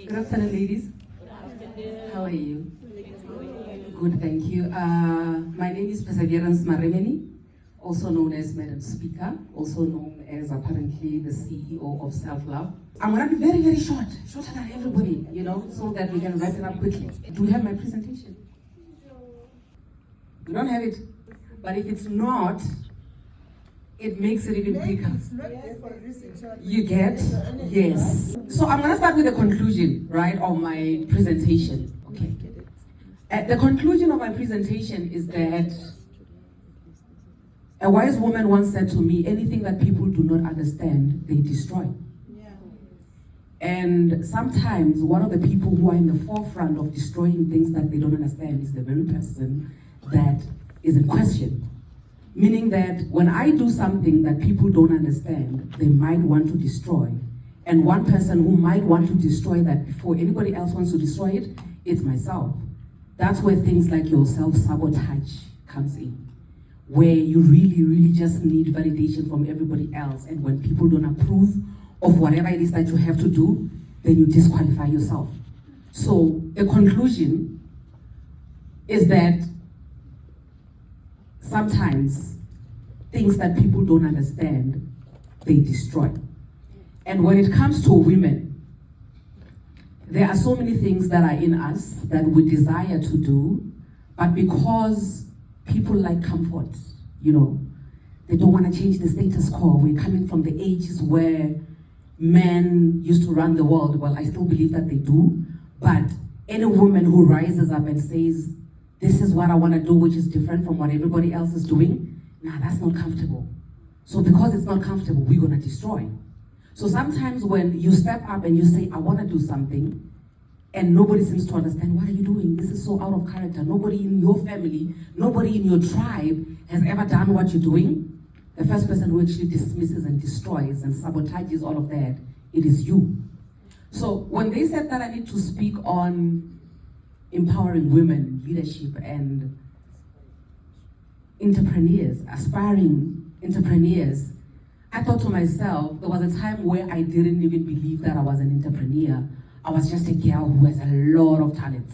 Good afternoon, ladies. How are you? Good, thank you. My name is Perseverance Maremeni, also known as Madam Speaker, also known as apparently the CEO of Self Love. I'm going to be very, very short, shorter than everybody, so that we can wrap it up quickly. Do you have my presentation? You don't have it? But if it's not, it makes it even quicker. You get? Yes. So I'm going to start with the conclusion, right, of my presentation. Okay. The conclusion of my presentation is that a wise woman once said to me, anything that people do not understand, they destroy. And sometimes one of the people who are in the forefront of destroying things that they don't understand is the very person that is in question. Meaning that when I do something that people don't understand, they might want to destroy. And one person who might want to destroy that before anybody else wants to destroy it, it's myself. That's where things like your self-sabotage comes in. Where you really, really just need validation from everybody else. And when people don't approve of whatever it is that you have to do, then you disqualify yourself. So the conclusion is that sometimes things that people don't understand, they destroy. And when it comes to women, there are so many things that are in us that we desire to do, but because people like comfort, they don't want to change the status quo. We're coming from the ages where men used to run the world. Well, I still believe that they do, but any woman who rises up and says, this is what I want to do, which is different from what everybody else is doing, that's not comfortable. So because it's not comfortable, we're going to destroy. So sometimes when you step up and you say, I want to do something, and nobody seems to understand, what are you doing? This is so out of character. Nobody in your family, nobody in your tribe has ever done what you're doing. The first person who actually dismisses and destroys and sabotages all of that, it is you. So when they said that I need to speak on empowering women, leadership, and entrepreneurs, aspiring entrepreneurs, I thought to myself, there was a time where I didn't even believe that I was an entrepreneur. I was just a girl who has a lot of talent.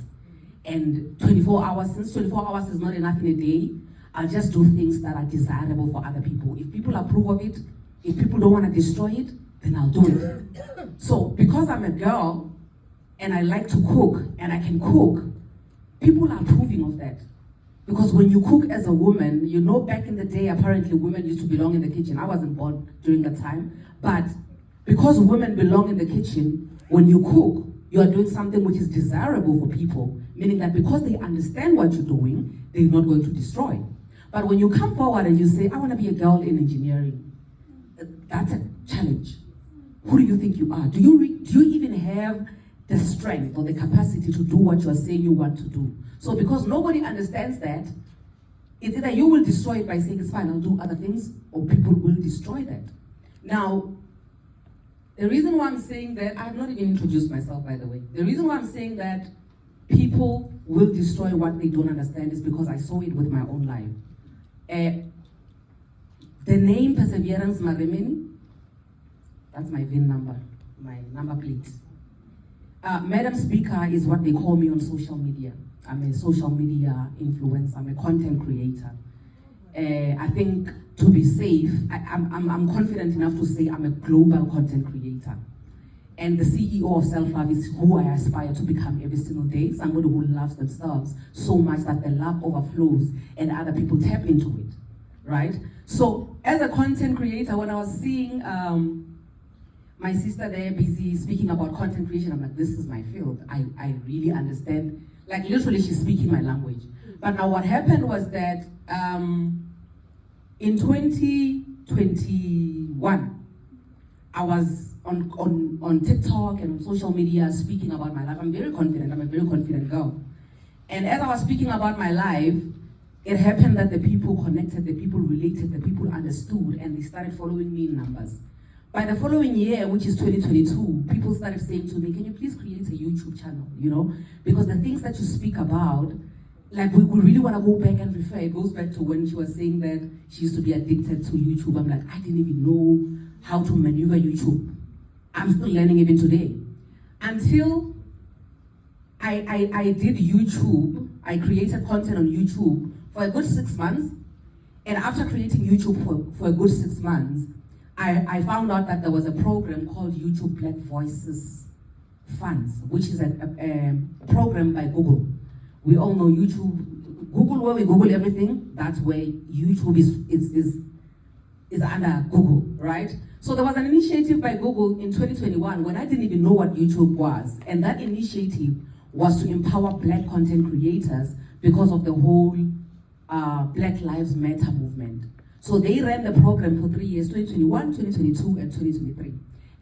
And 24 hours, since 24 hours is not enough in a day, I'll just do things that are desirable for other people. If people approve of it, if people don't want to destroy it, then I'll do it. So because I'm a girl, and I like to cook, and I can cook, people are approving of that. Because when you cook as a woman, back in the day, apparently women used to belong in the kitchen. I wasn't born during that time. But because women belong in the kitchen, when you cook, you are doing something which is desirable for people. Meaning that because they understand what you're doing, they're not going to destroy. But when you come forward and you say, I want to be a girl in engineering, that's a challenge. Who do you think you are? Do you even have the strength or the capacity to do what you're saying you want to do? So because nobody understands that, it's either you will destroy it by saying it's fine, I'll do other things, or people will destroy that. Now, the reason why I'm saying that, I have not even introduced myself, by the way. The reason why I'm saying that people will destroy what they don't understand is because I saw it with my own life. The name Perseverance Maremeni, that's my VIN number, my number plate. Madam Speaker is what they call me on social media. I'm a social media influencer. I'm a content creator. I think to be safe, I'm confident enough to say I'm a global content creator. And the CEO of Self Love is who I aspire to become every single day. Somebody who loves themselves so much that the love overflows and other people tap into it, right? So as a content creator, when I was seeing my sister there busy speaking about content creation, I'm like, this is my field. I really understand. Like literally she's speaking my language. But now what happened was that in 2021, I was on TikTok and on social media speaking about my life. I'm very confident. I'm a very confident girl. And as I was speaking about my life, it happened that the people connected, the people related, the people understood, and they started following me in numbers. By the following year, which is 2022, people started saying to me, can you please create a YouTube channel, Because the things that you speak about, like we really want to go back and refer. It goes back to when she was saying that she used to be addicted to YouTube. I'm like, I didn't even know how to maneuver YouTube. I'm still learning even today. Until I did YouTube. I created content on YouTube for a good 6 months. And after creating YouTube for a good 6 months, I found out that there was a program called YouTube Black Voices Funds, which is a program by Google. We all know YouTube. Google, where we Google everything, that's where YouTube is under Google, right? So there was an initiative by Google in 2021 when I didn't even know what YouTube was. And that initiative was to empower Black content creators because of the whole Black Lives Matter movement. So they ran the program for 3 years, 2021, 2022, and 2023.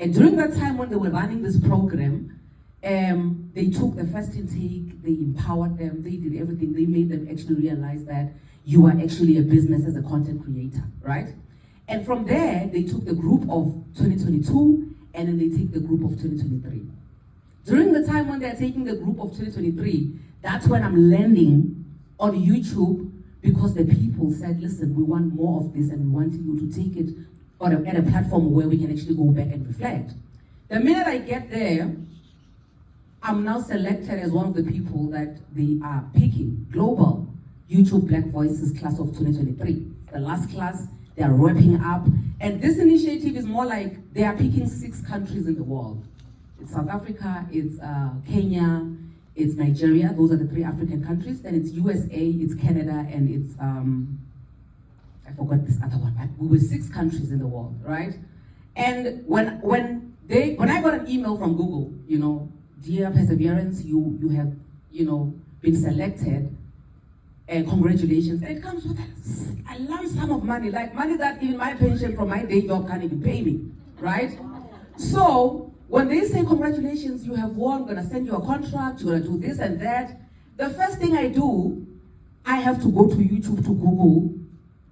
And during that time when they were running this program, they took the first intake, they empowered them, they did everything, they made them actually realize that you are actually a business as a content creator, right? And from there, they took the group of 2022, and then they take the group of 2023. During the time when they're taking the group of 2023, that's when I'm landing on YouTube, because the people said, listen, we want more of this, and we want you to take it at a platform where we can actually go back and reflect. The minute I get there, I'm now selected as one of the people that they are picking, Global YouTube Black Voices Class of 2023. The last class, they are wrapping up. And this initiative is more like they are picking 6 countries in the world. It's South Africa, it's Kenya, it's Nigeria. Those are the 3 African countries. Then it's USA, it's Canada, and it's, I forgot this other one, but we were 6 countries in the world, right? And when I got an email from Google, you know, dear Perseverance, you have, you know, been selected, and congratulations. And it comes with a lump sum of money, like money that even my pension from my day job can't even pay me, right? So when they say congratulations, you have won, we're gonna send you a contract, you're gonna do this and that, the first thing I do, I have to go to YouTube to Google.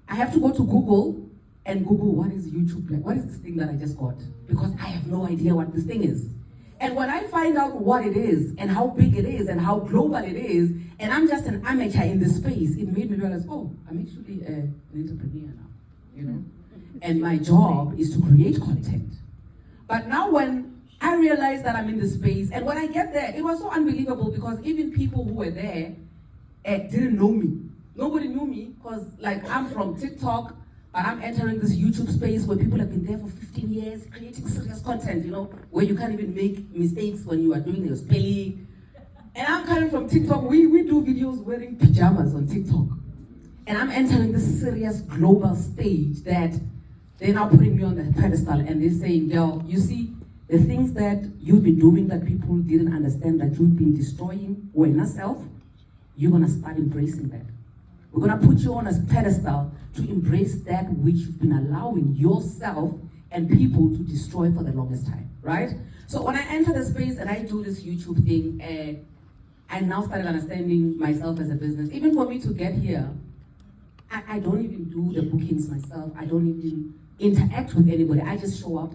I have to go to Google and Google what is YouTube like? What is this thing that I just got? Because I have no idea what this thing is. And when I find out what it is and how big it is and how global it is, and I'm just an amateur in this space, it made me realize, oh, I'm actually an entrepreneur now, you know? And my job is to create content. But now when I realized that I'm in this space, and when I get there, it was so unbelievable because even people who were there didn't know me. Nobody knew me because like I'm from TikTok, but I'm entering this YouTube space where people have been there for 15 years creating serious content, you know, where you can't even make mistakes when you are doing your spelling. And I'm coming from TikTok. We do videos wearing pajamas on TikTok. And I'm entering this serious global stage that they're now putting me on the pedestal and they're saying, girl, you see, the things that you've been doing that people didn't understand that you've been destroying or in yourself, you're gonna start embracing that. We're gonna put you on a pedestal to embrace that which you've been allowing yourself and people to destroy for the longest time, right? So when I enter the space and I do this YouTube thing, I now started understanding myself as a business. Even for me to get here, I don't even do the bookings myself. I don't even interact with anybody. I just show up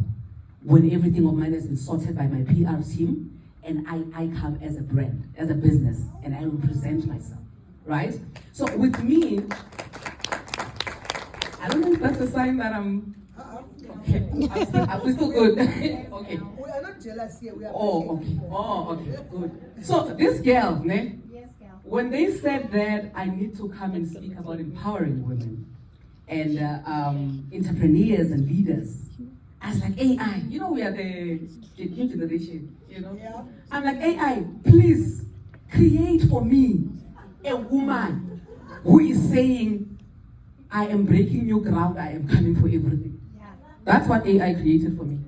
when everything of mine has been sorted by my PR team, and I come as a brand, as a business, and I represent myself, right? So with me, I don't know if that's a sign that I'm okay. I'm still good. Okay. We are not jealous here. We are okay, good. So this girl, ne? Yes, girl. When they said that I need to come and speak about empowering women and entrepreneurs and leaders, I was like, AI, you know, we are the new generation, you know? Yeah. I'm like, AI, please create for me a woman who is saying, I am breaking new ground, I am coming for everything. Yeah. That's what AI created for me.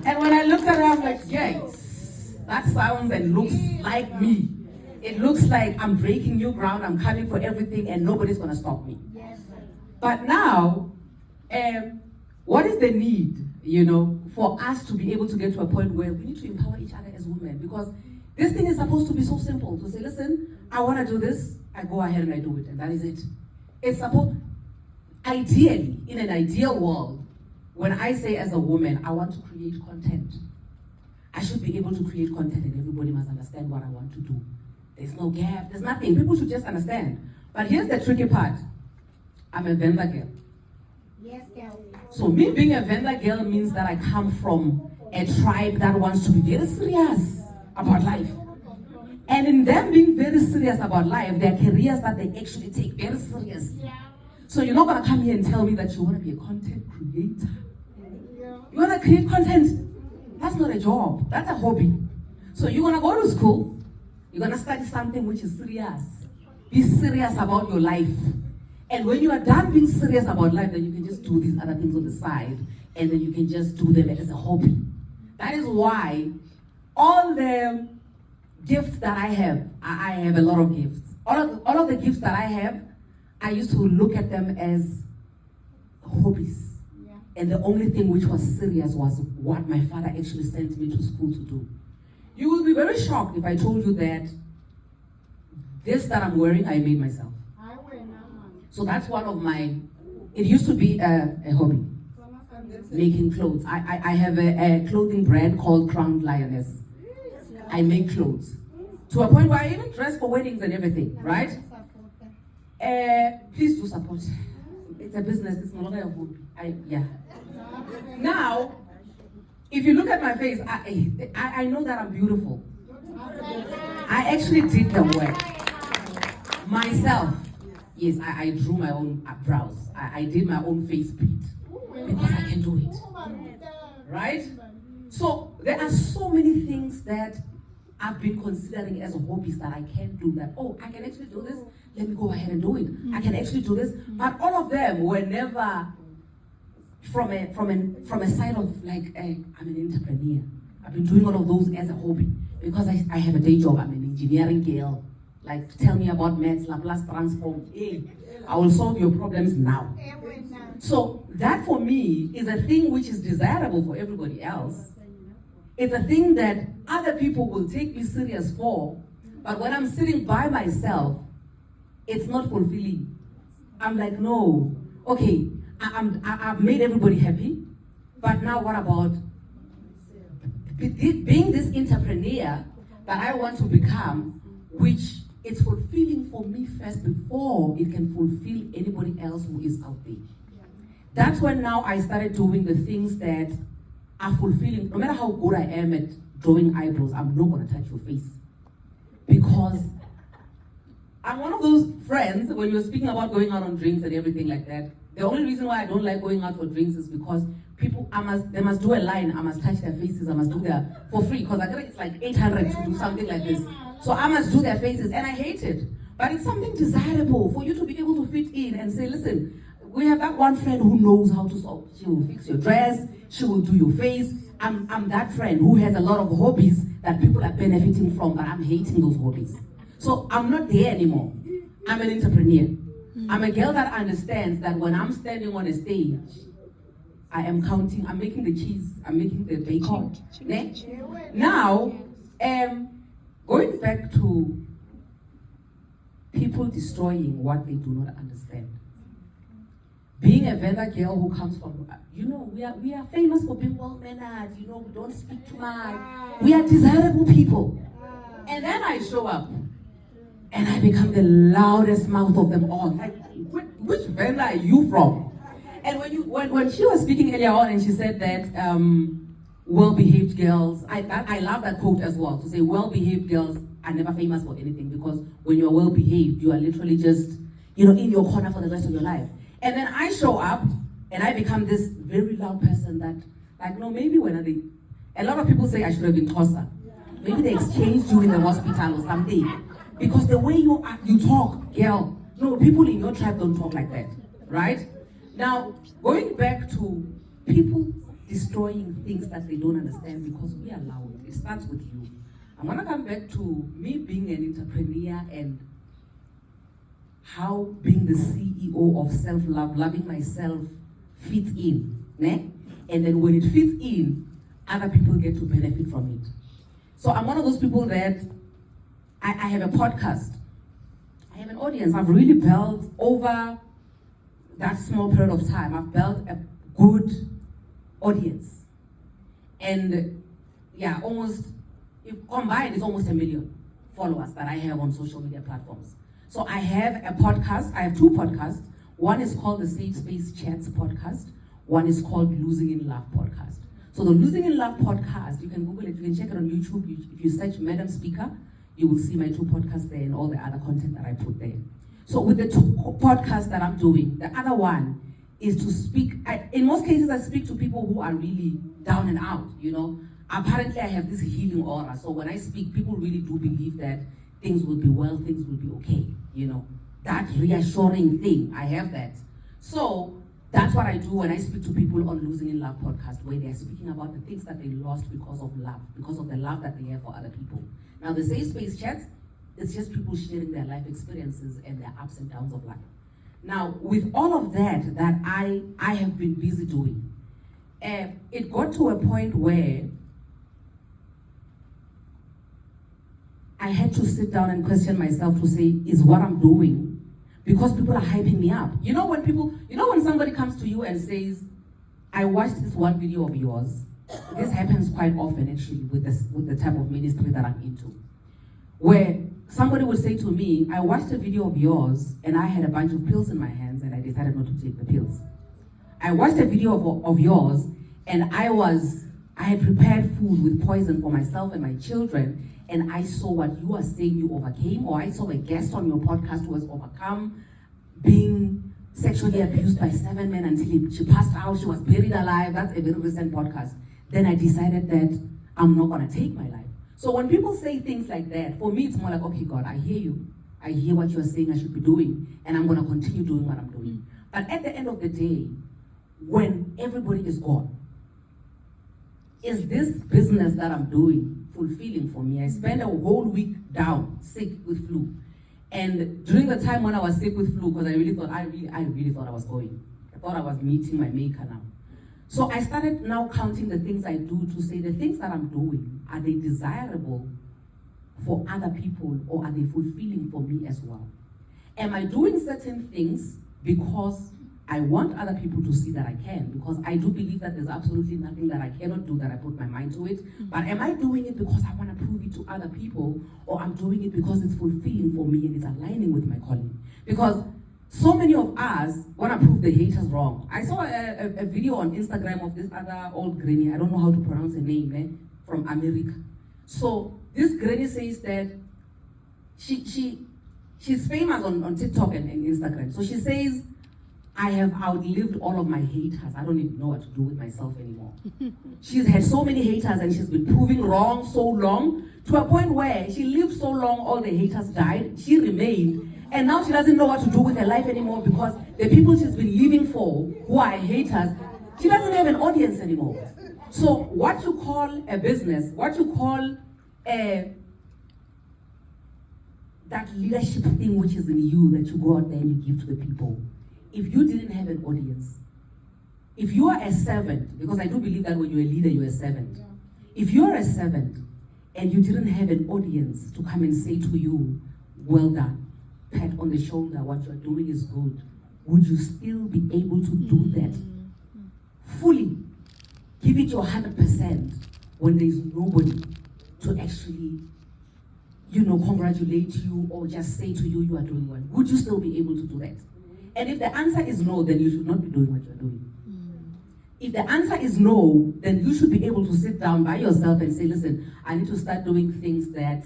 And when I looked at her, I was like, yes, that sounds and looks like me. It looks like I'm breaking new ground, I'm coming for everything, and nobody's gonna stop me. Yes. But now, what is the need, you know, for us to be able to get to a point where we need to empower each other as women? Because this thing is supposed to be so simple, to say, listen, I wanna do this, I go ahead and I do it, and that is it. It's supposed, ideally, in an ideal world, when I say as a woman, I want to create content, I should be able to create content and everybody must understand what I want to do. There's no gap, there's nothing. People should just understand. But here's the tricky part. I'm a vendor girl. Yes, girl. So me being a vendor girl means that I come from a tribe that wants to be very serious about life. And in them being very serious about life, there are careers that they actually take very serious. So you're not gonna come here and tell me that you wanna be a content creator. You wanna create content? That's not a job, that's a hobby. So you're gonna go to school, you're gonna study something which is serious. Be serious about your life. And when you are done being serious about life, then you can just do these other things on the side, and then you can just do them as a hobby. That is why all the gifts that I have a lot of gifts. All of the gifts that I have, I used to look at them as hobbies. Yeah. And the only thing which was serious was what my father actually sent me to school to do. You will be very shocked if I told you that this that I'm wearing, I made myself. I wear now. So that's one of my, it used to be a hobby, making clothes. I have a clothing brand called Crown Lioness. I make clothes. To a point where I even dress for weddings and everything, right? Please do support. It's a business, it's no longer a hobby. Yeah. Now, if you look at my face, I know that I'm beautiful. I actually did the work myself. Yes, I drew my own brows. I did my own face paint because I can do it. Right? So there are so many things that I've been considering as hobbies that I can do that. Oh, I can actually do this. Let me go ahead and do it. I can actually do this. But all of them were never from a side of like, I'm an entrepreneur. I've been doing all of those as a hobby because I have a day job. I'm an engineering girl. Like, tell me about maths, Laplace transform. Hey, I will solve your problems now. So that for me is a thing which is desirable for everybody else. It's a thing that other people will take me serious for, but when I'm sitting by myself, it's not fulfilling. I'm like, no, okay, I've made everybody happy, but now what about being this entrepreneur that I want to become, which it's fulfilling for me first before it can fulfill anybody else who is out there. That's when now I started doing the things that are fulfilling. No matter how good I am at drawing eyebrows, I'm not gonna touch your face. Because I'm one of those friends, when you're speaking about going out on drinks and everything like that, the only reason why I don't like going out for drinks is because people, they must do a line, I must touch their faces, I must do their, for free, because I think it's like 800 to do something like this. So I must do their faces, and I hate it. But it's something desirable for you to be able to fit in and say, listen, we have that one friend who knows how to solve. She will fix your dress, she will do your face. I'm that friend who has a lot of hobbies that people are benefiting from, but I'm hating those hobbies. So I'm not there anymore. I'm an entrepreneur. I'm a girl that understands that when I'm standing on a stage, I am counting, I'm making the cheese, I'm making the bacon. Now, going back to people destroying what they do not understand. Being a vendor girl who comes from, we are famous for being well-mannered, we don't speak too much. We are desirable people. And then I show up, and I become the loudest mouth of them all. Like, which vendor are you from? And when she was speaking earlier on, and she said that well-behaved girls, I love that quote as well, to say well-behaved girls are never famous for anything, because when you're well-behaved, you are literally just, in your corner for the rest of your life. And then I show up, and I become this very loud person that, like, no, maybe a lot of people say I should have been Xhosa. Maybe they exchanged you in the hospital or something. Because the way you talk, girl, no, people in your tribe don't talk like that, right? Now, going back to people destroying things that they don't understand because we are loud, it starts with you. I'm gonna come back to me being an entrepreneur and how being the CEO of self-love, loving myself, fits in, né? And then when it fits in, other people get to benefit from it. So I'm one of those people that I have a podcast. I have an audience. I've really built over that small period of time. I've built a good audience. And yeah, if combined, it's almost 1 million followers that I have on social media platforms. So I have a podcast. I have 2 podcasts. One is called the Safe Space Chats podcast. One is called Losing in Love podcast. So the Losing in Love podcast, you can Google it, you can check it on YouTube. If you search Madam Speaker, you will see my 2 podcasts there and all the other content that I put there. So with the 2 podcasts that I'm doing, the other one is to speak. In most cases, I speak to people who are really down and out, you know. Apparently, I have this healing aura. So when I speak, people really do believe that things will be well, things will be okay, you know. That reassuring thing, I have that. So that's what I do when I speak to people on Losing in Love podcast, where they're speaking about the things that they lost because of love, because of the love that they have for other people. Now, the Safe Space chats, it's just people sharing their life experiences and their ups and downs of life. Now, with all of that I have been busy doing, it got to a point where I had to sit down and question myself to say, is what I'm doing, because people are hyping me up. You know when somebody comes to you and says, I watched this one video of yours. This happens quite often actually with the type of ministry that I'm into. Where somebody would say to me, I watched a video of yours and I had a bunch of pills in my hands and I decided not to take the pills. I watched a video of yours and I had prepared food with poison for myself and my children, and I saw what you are saying you overcame, or I saw a guest on your podcast who has overcome being sexually abused by 7 men until she passed out, she was buried alive. That's a very recent podcast. Then I decided that I'm not gonna take my life. So when people say things like that, for me it's more like, okay, God, I hear you. I hear what you're saying I should be doing, and I'm gonna continue doing what I'm doing. But at the end of the day, when everybody is gone, is this business that I'm doing fulfilling for me? I spent a whole week down, sick with flu. And during the time when I was sick with flu, because I really thought I was going. I thought I was meeting my maker now. So I started now counting the things I do to say, the things that I'm doing, are they desirable for other people, or are they fulfilling for me as well? Am I doing certain things because I want other people to see that I can? Because I do believe that there's absolutely nothing that I cannot do that I put my mind to it. But am I doing it because I want to prove it to other people, or I'm doing it because it's fulfilling for me and it's aligning with my calling? Because so many of us want to prove the haters wrong. I saw a video on Instagram of this other old granny, I don't know how to pronounce her name, from America. So this granny says that she's famous on TikTok and Instagram. So she says, I have outlived all of my haters. I don't even know what to do with myself anymore. She's had so many haters and she's been proving wrong so long, to a point where she lived so long, all the haters died, she remained, and now she doesn't know what to do with her life anymore, because the people she's been living for, who are haters, she doesn't have an audience anymore. So what you call a business, what you call that leadership thing which is in you, that you go out there and you give to the people, if you didn't have an audience, if you are a servant, because I do believe that when you're a leader, you're a servant. Yeah. If you're a servant and you didn't have an audience to come and say to you, well done, pat on the shoulder, what you're doing is good, would you still be able to do that fully? Give it your 100% when there's nobody to actually, congratulate you or just say to you, you are doing well. Would you still be able to do that? And if the answer is no, then you should not be doing what you're doing. If the answer is no, then you should be able to sit down by yourself and say, listen, I need to start doing things that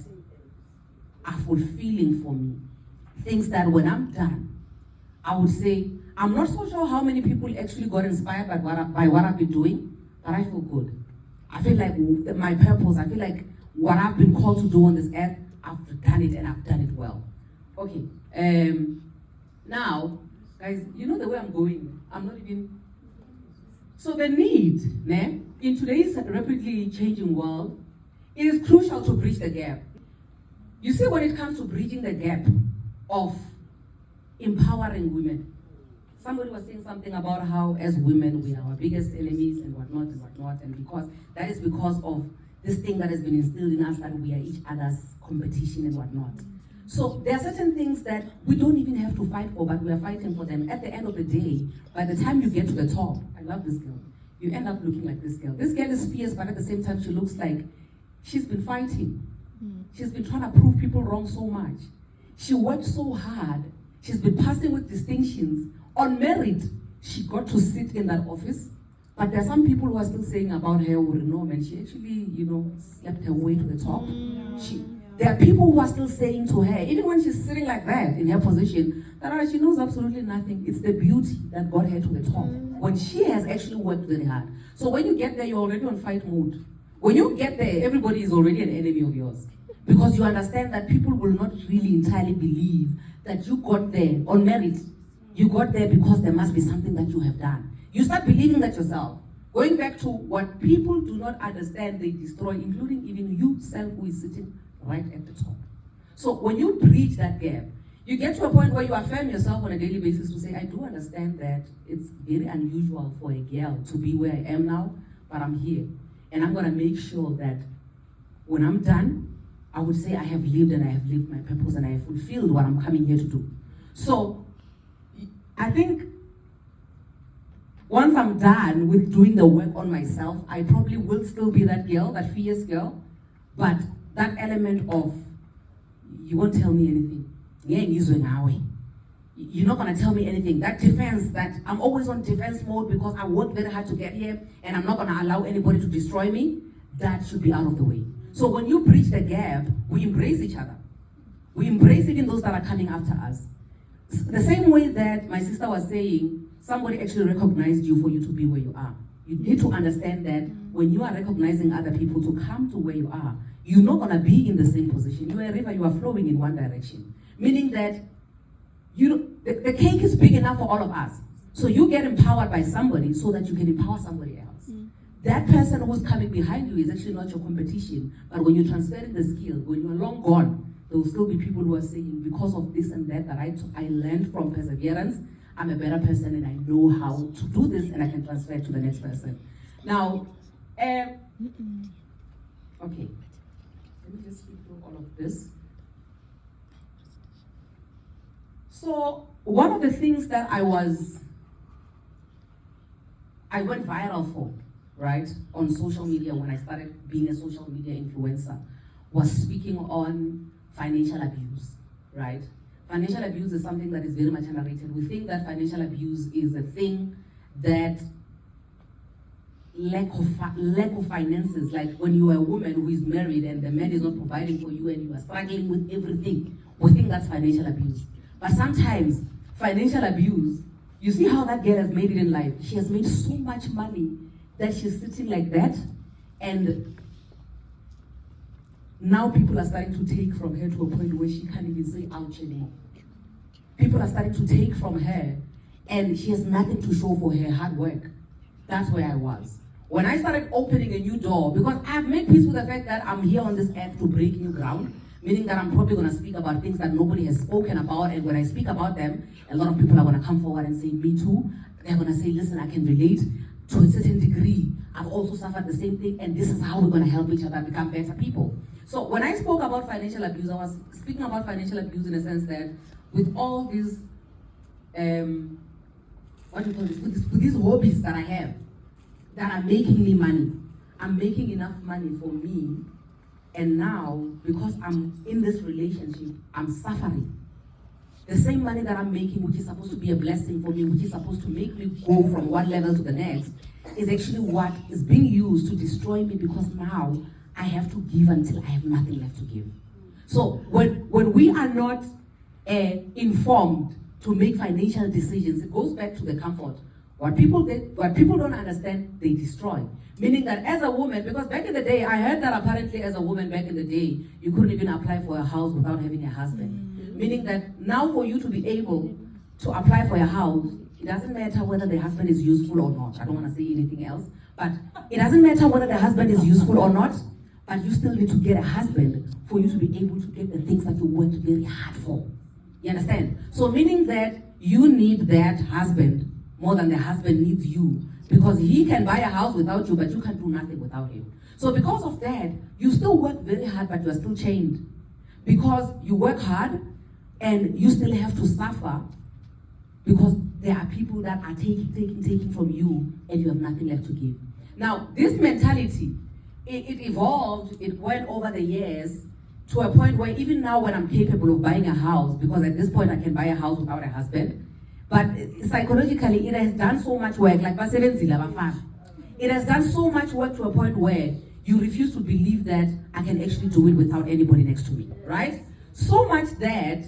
are fulfilling for me. Things that when I'm done, I would say, I'm not so sure how many people actually got inspired by what I've been doing, but I feel good. I feel like my purpose, I feel like what I've been called to do on this earth, I've done it and I've done it well. Okay, now, guys, you know the way I'm going. I'm not even... So the need, in today's rapidly changing world, it is crucial to bridge the gap. You see, when it comes to bridging the gap of empowering women, somebody was saying something about how, as women, we are our biggest enemies and whatnot, and because that is because of this thing that has been instilled in us, that we are each other's competition and whatnot. So there are certain things that we don't even have to fight for, but we are fighting for them. At the end of the day, by the time you get to the top, I love this girl, you end up looking like this girl. This girl is fierce, but at the same time, she looks like she's been fighting. She's been trying to prove people wrong so much. She worked so hard. She's been passing with distinctions. On merit, she got to sit in that office. But there are some people who are still saying about her, no, man, she actually, slept her way to the top. There are people who are still saying to her, even when she's sitting like that in her position, that she knows absolutely nothing. It's the beauty that got her to the top. When she has actually worked very hard. So when you get there, you're already on fight mode. When you get there, everybody is already an enemy of yours. Because you understand that people will not really entirely believe that you got there on merit. You got there because there must be something that you have done. You start believing that yourself. Going back to what people do not understand, they destroy, including even you self who is sitting right at the top. So when you bridge that gap, you get to a point where you affirm yourself on a daily basis to say, I do understand that it's very unusual for a girl to be where I am now, but I'm here. And I'm gonna make sure that when I'm done, I would say I have lived and I have lived my purpose and I have fulfilled what I'm coming here to do. So I think once I'm done with doing the work on myself, I probably will still be that girl, that fierce girl, but that element of, you won't tell me anything. You're not gonna tell me anything. That defense, that I'm always on defense mode because I worked very hard to get here and I'm not gonna allow anybody to destroy me, that should be out of the way. So when you bridge the gap, we embrace each other. We embrace even those that are coming after us. The same way that my sister was saying, somebody actually recognized you for you to be where you are. You need to understand that when you are recognizing other people to come to where you are, you're not gonna be in the same position. You're a river, you are flowing in one direction. Meaning that the cake is big enough for all of us. So you get empowered by somebody so that you can empower somebody else. That person who's coming behind you is actually not your competition. But when you're transferring the skill, when you're long gone, there will still be people who are saying, because of this and that I learned from perseverance, I'm a better person and I know how to do this and I can transfer it to the next person. Now, okay. Let me just speak through all of this. So, one of the things that I went viral for, right, on social media when I started being a social media influencer, was speaking on financial abuse, right? Financial abuse is something that is very much underrated. We think that financial abuse is a thing that lack of finances, like when you are a woman who is married and the man is not providing for you and you are struggling with everything, we think that's financial abuse. But sometimes financial abuse, you see how that girl has made it in life. She has made so much money that she's sitting like that, and now people are starting to take from her to a point where she can't even say ouch anymore. People are starting to take from her and she has nothing to show for her hard work. That's where I was. When I started opening a new door, because I've made peace with the fact that I'm here on this earth to break new ground, meaning that I'm probably going to speak about things that nobody has spoken about, and when I speak about them, a lot of people are going to come forward and say, me too. They're going to say, listen, I can relate to a certain degree. I've also suffered the same thing, and this is how we're going to help each other become better people. So when I spoke about financial abuse, I was speaking about financial abuse in a sense that with all these, with these hobbies that I have, that are making me money, I'm making enough money for me, and now, because I'm in this relationship, I'm suffering. The same money that I'm making, which is supposed to be a blessing for me, which is supposed to make me go from one level to the next, is actually what is being used to destroy me, because now I have to give until I have nothing left to give. So when we are not informed to make financial decisions, it goes back to the comfort. What people don't understand, they destroy. Meaning that as a woman, because back in the day, I heard that apparently as a woman back in the day, you couldn't even apply for a house without having a husband. Meaning that now for you to be able to apply for a house, it doesn't matter whether the husband is useful or not. I don't want to say anything else, but it doesn't matter whether the husband is useful or not, but you still need to get a husband for you to be able to get the things that you worked very hard for. You understand? So meaning that you need that husband more than the husband needs you, because he can buy a house without you, but you can't do nothing without him. So because of that, you still work very hard, but you are still chained. Because you work hard, and you still have to suffer, because there are people that are taking from you, and you have nothing left to give. Now, this mentality, it evolved, it went over the years, to a point where even now when I'm capable of buying a house, because at this point I can buy a house without a husband, but psychologically it has done so much work, like it has done so much work to a point where you refuse to believe that I can actually do it without anybody next to me, right? So much that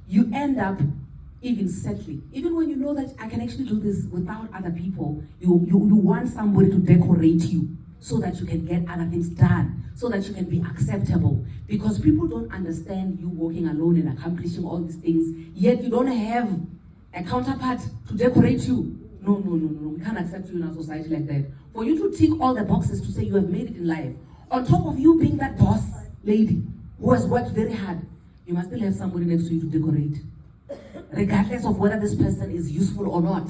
you end up even settling. Even when you know that I can actually do this without other people, you want somebody to decorate you so that you can get other things done, so that you can be acceptable. Because people don't understand you walking alone and accomplishing all these things, yet you don't have a counterpart to decorate you. No. We can't accept you in our society like that. For you to tick all the boxes to say you have made it in life, on top of you being that boss lady who has worked very hard, you must still have somebody next to you to decorate, regardless of whether this person is useful or not.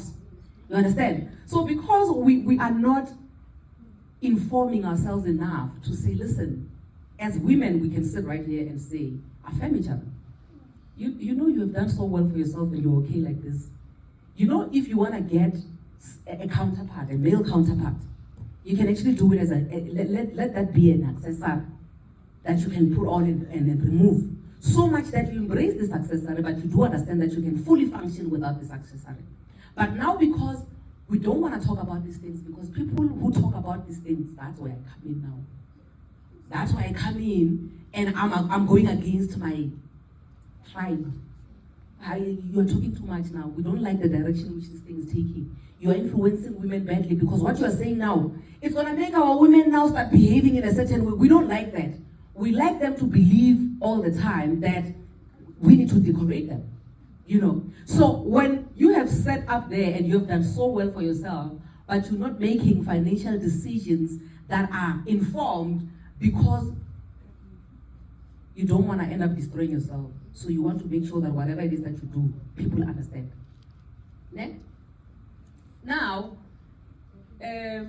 You understand? So because we are not informing ourselves enough to say, listen, as women, we can sit right here and say, affirm each other. You know you have done so well for yourself and you're okay like this. You know, if you want to get a counterpart, a male counterpart, you can actually do it as let that be an accessory that you can put on and remove. So much that you embrace this accessory, but you do understand that you can fully function without this accessory. But now, because we don't want to talk about these things, because people who talk about these things, that's where I come in now. That's why I come in and I'm going against my tribe. You are talking too much now. We don't like the direction which this thing is taking. You are influencing women badly, because what you are saying now, it's going to make our women now start behaving in a certain way. We don't like that. We like them to believe all the time that we need to decorate them, you know. So when you have set up there and you have done so well for yourself, but you're not making financial decisions that are informed, because you don't want to end up destroying yourself. So you want to make sure that whatever it is that you do, people understand. Next. Now, okay.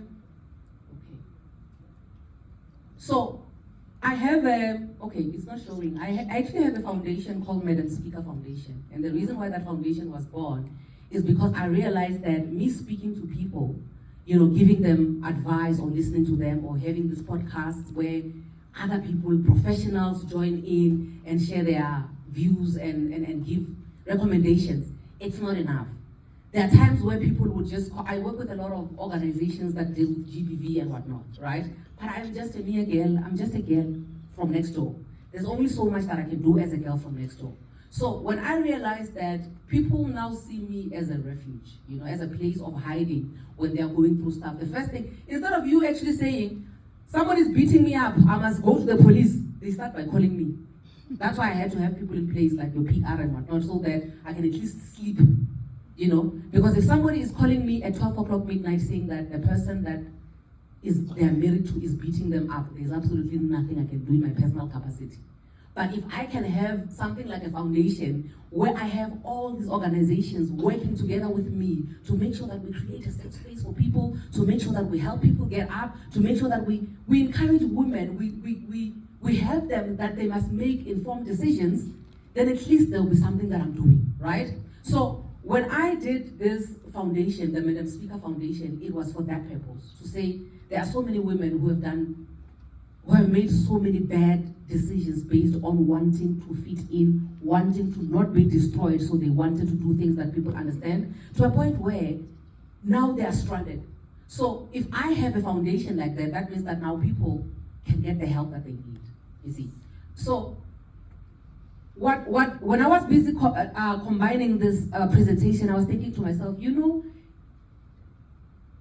So I have it's not showing. I actually have a foundation called Madam Speaker Foundation. And the reason why that foundation was born is because I realized that me speaking to people, you know, giving them advice or listening to them or having these podcasts where other people, professionals, join in and share their views and give recommendations, it's not enough. There are times where people would just I work with a lot of organizations that deal with GBV and whatnot, right? But I'm just a mere girl. I'm just a girl from next door. There's only so much that I can do as a girl from next door. So when I realized that people now see me as a refuge, you know, as a place of hiding when they're going through stuff, the first thing, instead of you actually saying, somebody's beating me up, I must go to the police, they start by calling me. That's why I had to have people in place like your PR and whatnot, so that I can at least sleep, you know. Because if somebody is calling me at 12 o'clock midnight saying that the person that they're married to is beating them up, there's absolutely nothing I can do in my personal capacity. But if I can have something like a foundation where I have all these organizations working together with me to make sure that we create a safe space for people, to make sure that we help people get up, to make sure that we encourage women, we help them that they must make informed decisions, then at least there'll be something that I'm doing, right? So when I did this foundation, the Madam Speaker Foundation, it was for that purpose, to say there are so many women who have made so many bad decisions based on wanting to fit in, wanting to not be destroyed, so they wanted to do things that people understand, to a point where now they are stranded. So if I have a foundation like that, that means that now people can get the help that they need, you see. So when I was busy combining this presentation, I was thinking to myself, you know,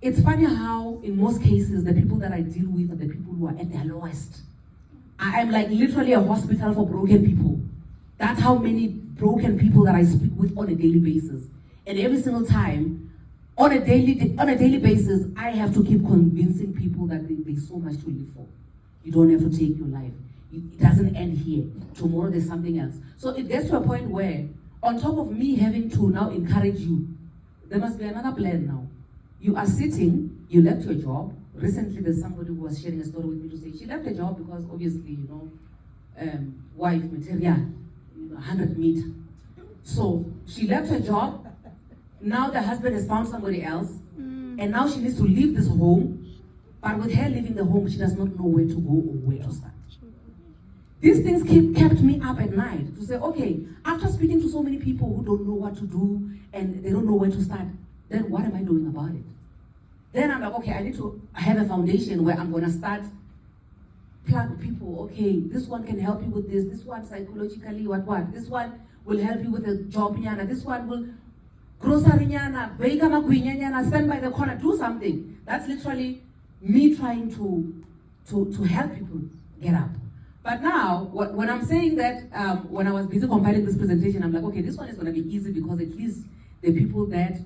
it's funny how in most cases the people that I deal with are the people who are at their lowest. I am like literally a hospital for broken people. That's how many broken people that I speak with on a daily basis. And every single time, on a daily basis, I have to keep convincing people that there's so much to live for. You don't have to take your life. It doesn't end here. Tomorrow there's something else. So it gets to a point where, on top of me having to now encourage you, there must be another plan now. You are sitting, you left your job. Recently there's somebody who was sharing a story with me to say she left her job because obviously, you know, wife material, 100 meter. So she left her job. Now the husband has found somebody else. And now she needs to leave this home. But with her leaving the home, she does not know where to go or where to start. These things kept me up at night to say, okay, after speaking to so many people who don't know what to do and they don't know where to start, then what am I doing about it? Then I'm like, okay, I need to have a foundation where I'm going to start plug people. Okay, this one can help you with this one psychologically, what. This one will help you with a job, nyana. This one will grocery nyana, bake magwinya nyana, stand by the corner, do something. That's literally me trying to help people get up. But now, when I'm saying that, when I was busy compiling this presentation, I'm like, okay, this one is going to be easy because at least the people that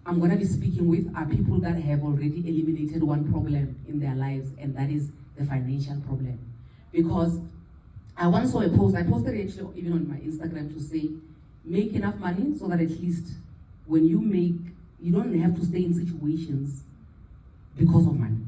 I'm going to be speaking with are people that have already eliminated one problem in their lives, and that is the financial problem. Because I once saw a post, I posted it actually even on my Instagram to say, make enough money so that at least when you make, you don't have to stay in situations because of money.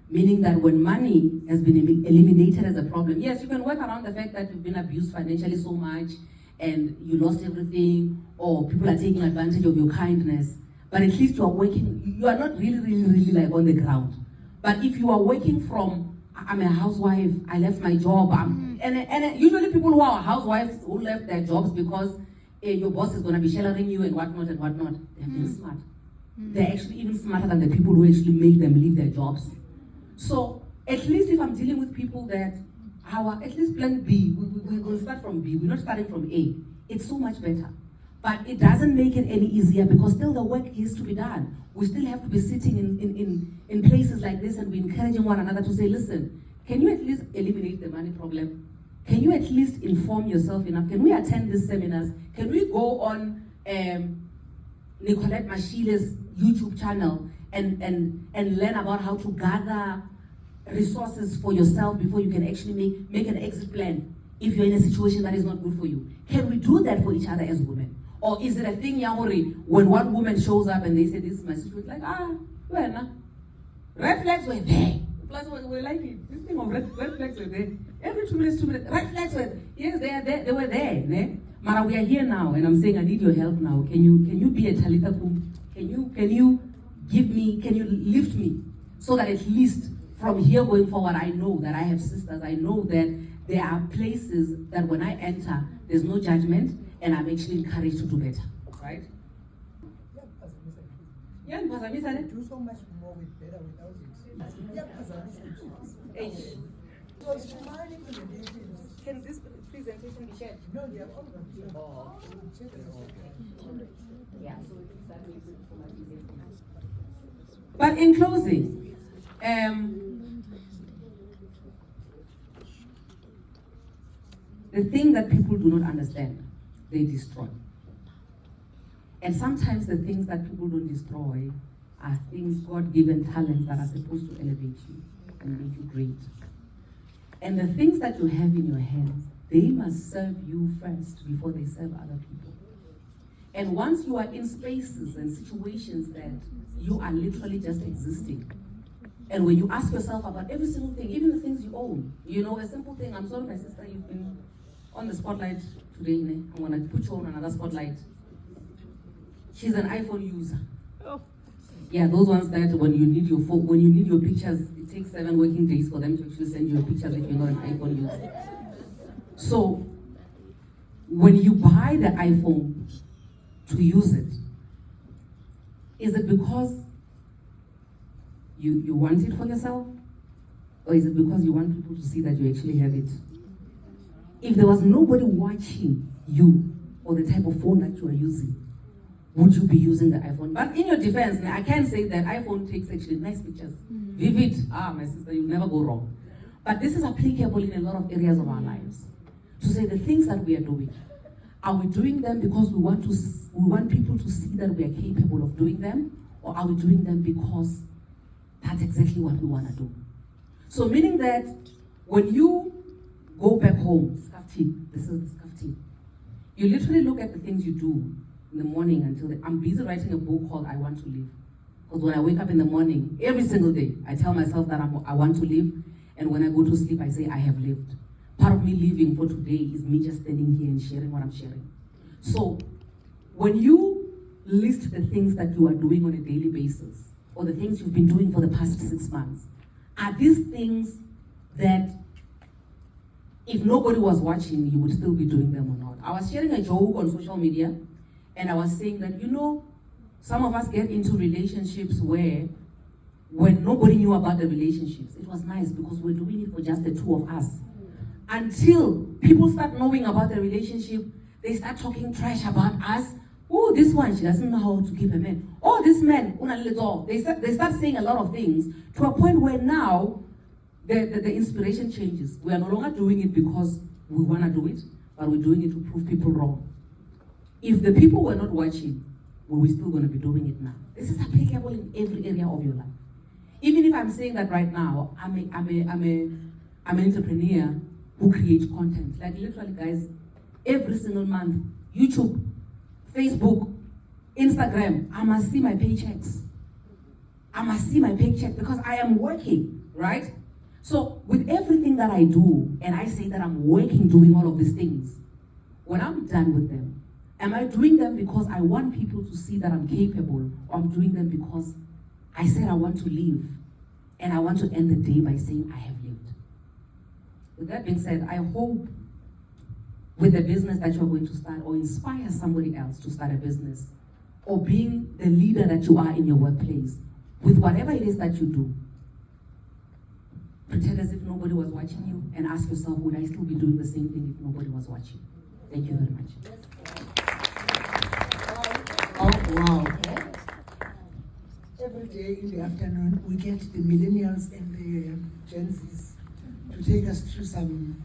Meaning that when money has been eliminated as a problem, yes, you can work around the fact that you've been abused financially so much and you lost everything, or people are taking advantage of your kindness, but at least you are working, you are not really like on the ground. But if you are working from, I'm a housewife, I left my job, and usually people who are housewives who left their jobs because your boss is going to be sheltering you and whatnot, they're very smart. They're actually even smarter than the people who actually make them leave their jobs. So at least if I'm dealing with people that at least plan B, we will start from B, we're not starting from A. It's so much better. But it doesn't make it any easier because still the work is to be done. We still have to be sitting in places like this and be encouraging one another to say, listen, can you at least eliminate the money problem? Can you at least inform yourself enough? Can we attend these seminars? Can we go on Nicolette Mashile's YouTube channel and learn about how to gather resources for yourself before you can actually make an exit plan if you're in a situation that is not good for you? Can we do that for each other as women? Or is it a thing, Yahori, when one woman shows up and they say, this is my situation, like, well, nah. Red flags were there. Plus, we like it. This thing of red flags were there. Every 2 minutes, red flags were there. Yes, they were there. Ne? Mara, we are here now, and I'm saying, I need your help now. Can you be a Talitha Kum? Can you lift me? So that at least from here going forward, I know that I have sisters. I know that there are places that when I enter, there's no judgment, and I'm actually encouraged to do better, right? Yeah, Do so much more with better without it. So smiling presentations. Can this presentation be shared? No, they are all going to Yeah. But in closing, the thing that people do not understand, they destroy. And sometimes the things that people don't destroy are things, God-given talents that are supposed to elevate you and make you great. And the things that you have in your hands, they must serve you first before they serve other people. And once you are in spaces and situations that you are literally just existing, and when you ask yourself about every single thing, even the things you own, a simple thing, I'm sorry, my sister, you've been on the spotlight today, I'm gonna put you on another spotlight. She's an iPhone user. Oh. Yeah, those ones that when you need your pictures, it takes 7 working days for them to actually send you pictures if you're not an iPhone user. So, when you buy the iPhone to use it, is it because you want it for yourself? Or is it because you want people to see that you actually have it? If there was nobody watching you or the type of phone that you are using, would you be using the iPhone? But in your defense, I can say that iPhone takes actually nice pictures. Vivid. My sister, you'll never go wrong. But this is applicable in a lot of areas of our lives. To say the things that we are we doing them because we want people to see that we are capable of doing them? Or are we doing them because that's exactly what we want to do? So meaning that when you go back home, this is the Skafti, you literally look at the things you do in the morning I'm busy writing a book called I Want to Live. Because when I wake up in the morning, every single day, I tell myself that I want to live, and when I go to sleep, I say I have lived. Part of me living for today is me just standing here and sharing what I'm sharing. So, when you list the things that you are doing on a daily basis, or the things you've been doing for the past 6 months, are these things that if nobody was watching, you would still be doing them or not? I was sharing a joke on social media, and I was saying that, some of us get into relationships where when nobody knew about the relationships, it was nice because we're doing it for just the two of us. Until people start knowing about the relationship, they start talking trash about us. Oh, this one, she doesn't know how to keep a man. Oh, this man, they start saying a lot of things to a point where now the inspiration changes. We are no longer doing it because we want to do it, but we're doing it to prove people wrong. If the people were not watching, were we still going to be doing it now? This is applicable in every area of your life. Even if I'm saying that right now, I'm an entrepreneur who creates content. Like literally, guys, every single month, YouTube, Facebook, Instagram, I must see my paychecks. I must see my paycheck because I am working, right? So with everything that I do, and I say that I'm working doing all of these things, when I'm done with them, am I doing them because I want people to see that I'm capable, or I'm doing them because I said I want to live, and I want to end the day by saying I have lived? With that being said, I hope with the business that you're going to start, or inspire somebody else to start a business, or being the leader that you are in your workplace, with whatever it is that you do, pretend as if nobody was watching you and ask yourself, would I still be doing the same thing if nobody was watching? Thank you very much. Oh, wow. Every day in the afternoon, we get the millennials and the Gen Zs to take us through something.